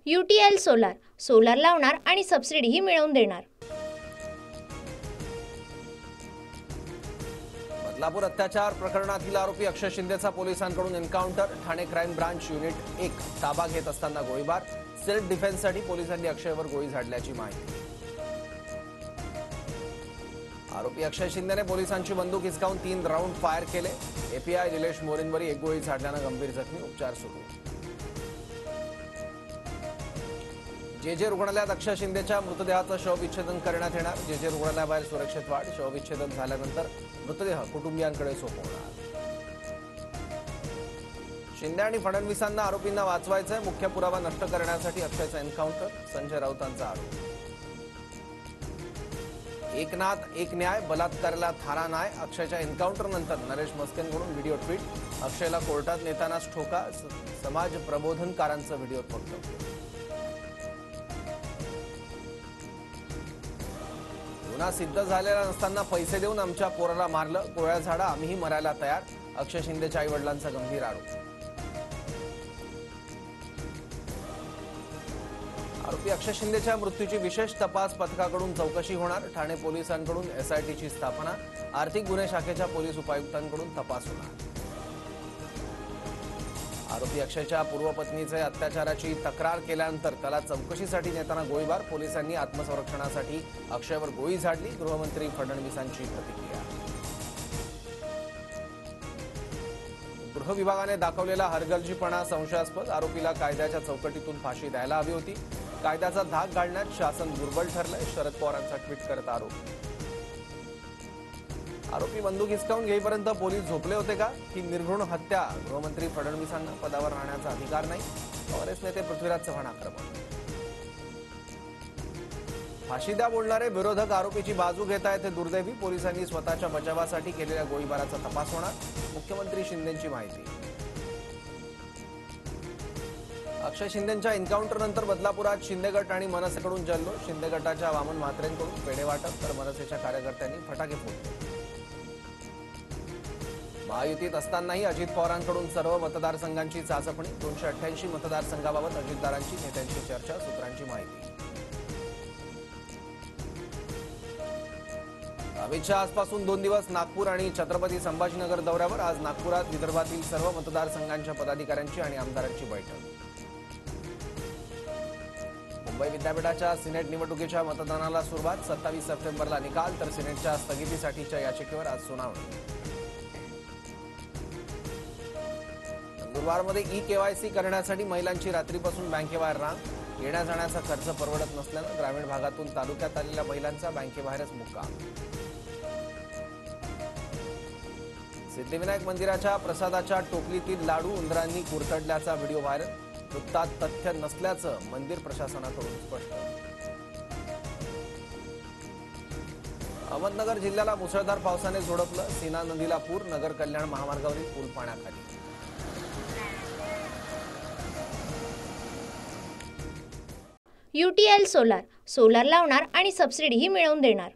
UTL solar, solar लावणार आणि सबसिडीही मिळवून देणार। बदलापूर अत्याचार प्रकरणातील आरोपी अक्षय शिंदेचा पोलिसांकडून encounter. Thane crime branch unit 1 ताबा घेत असताना गोळीबार। सेल्फ डिफेन्ससाठी पोलिसांनी अक्षयवर गोळी झाडल्याची माहिती। आरोपी अक्षय शिंदेने पोलिसांची बंदूक हिसकावून 3 राऊंड फायर केले। एपीआय निलेश मोरेंवरी एक गोळी झाडल्यानं गंभीर जखमी, उपचार सुरू। जे रुग्णालयात अक्षय शिंदेच्या मृतदेहाचं शवविच्छेदन करण्यात येणार। जे रुग्णालयाबाहेर सुरक्षित वाढ। शवविच्छेदन झाल्यानंतर मृतदेह कुटुंबियांकडे सोपवणार। शिंदे आणि फडणवीसांना आरोपींना वाचवायचंय। मुख्य पुरावा नष्ट करण्यासाठी अक्षयचा एन्काउंटर। संजय राऊतांचा आरोप। एक नाथ एक न्याय, बलात्काराला थारा नाय। अक्षयच्या एन्काउंटर नंतर नरेश मस्केंकडून व्हिडिओ ट्विट। अक्षयला कोर्टात नेतानाच ठोका। समाज प्रबोधनकारांचं व्हिडिओ वक्तव्य। गुन्हा सिद्ध झालेला नसताना पैसे देऊन आमच्या पोराला मारलं। गोळ्या झाडा, आम्हीही मरायला तयार। अक्षय शिंदेच्या आईवडिलांचा गंभीर आरोप। आरोपी अक्षय शिंदेच्या मृत्यूची विशेष तपास पथकाकडून चौकशी होणार। ठाणे पोलिसांकडून एसआयटीची स्थापना। आर्थिक गुन्हे शाखेच्या पोलीस उपायुक्तांकडून तपास होणार। आरोपी अक्षयच्या पूर्व पत्नीचे अत्याचाराची तक्रार केल्यानंतर त्याला चौकशीसाठी नेताना गोळीबार। पोलिसांनी आत्मसंरक्षणासाठी अक्षयवर गोळी झाडली। गृहमंत्री फडणवीसांची प्रतिक्रिया। गृह विभागाने दाखवलेला हलगर्जीपणा संशयास्पद। आरोपीला कायद्याच्या चौकटीतून फाशी द्यायला हवी होती। कायद्याचा धाक घालण्यात शासन दुर्बल ठरलंय। शरद पवारांचा ट्विट करत आरोप। आरोपी बंदूक हिसकावून घेईपर्यंत पोलीस झोपले होते का? ही निर्घृण हत्या। गृहमंत्री फडणवीसांना पदावर राहण्याचा अधिकार नाही। काँग्रेस नेते पृथ्वीराज चव्हाण आक्रमक। फाशी द्या बोलणारे विरोधक आरोपीची बाजू घेत आहेत, हे दुर्दैवी। पोलिसांनी स्वतःच्या बचावासाठी केलेल्या गोळीबाराचा तपास होणार। मुख्यमंत्री शिंदेंची माहिती। अक्षय शिंदेंच्या एन्काउंटरनंतर बदलापुरात शिंदे गट आणि मनसेकडून जल्लोष। शिंदे गटाच्या वामन म्हात्रेंकडून पेढे वाटप, तर मनसेच्या कार्यकर्त्यांनी फटाके फोडले। महायुतीत असतानाही अजित पवारांकडून सर्व मतदारसंघांची चाचपणी। 288 मतदारसंघाबाबत अजितदारांची नेत्यांची चर्चा। सूत्रांची माहिती। अमित शहा आजपासून 2 दिवस नागपूर आणि छत्रपती संभाजीनगर दौऱ्यावर। आज नागपुरात विदर्भातील सर्व मतदारसंघांच्या पदाधिकाऱ्यांची आणि आमदारांची बैठक। मुंबई विद्यापीठाच्या सिनेट निवडणुकीच्या मतदानाला सुरुवात। 27 सप्टेंबरला निकाल, तर सिनेटच्या स्थगितीसाठीच्या याचिकेवर आज सुनावणी। नंदुरबारमध्ये ई-केवायसी करण्यासाठी महिलांची रात्रीपासून बँकेबाहेर रांग। येण्या जाण्याचा खर्च परवडत नसल्यानं ग्रामीण भागातून तालुक्यात आलेल्या महिलांचा बँकेबाहेरच मुक्काम। सिद्धिविनायक मंदिराच्या प्रसादाच्या टोपलीतील लाडू उंदरांनी कुरतडल्याचा व्हिडिओ व्हायरल। वृत्तात तथ्य नसल्याचं मंदिर प्रशासनाकडून स्पष्ट। अहमदनगर जिल्ह्याला मुसळधार पावसाने झोडपलं। सीना नदीला पूर, नगर कल्याण महामार्गावरील पूल पाण्याखाली। UTL सोलार, सोलार लावणार आणि सबसिडीही मिळवून देणार।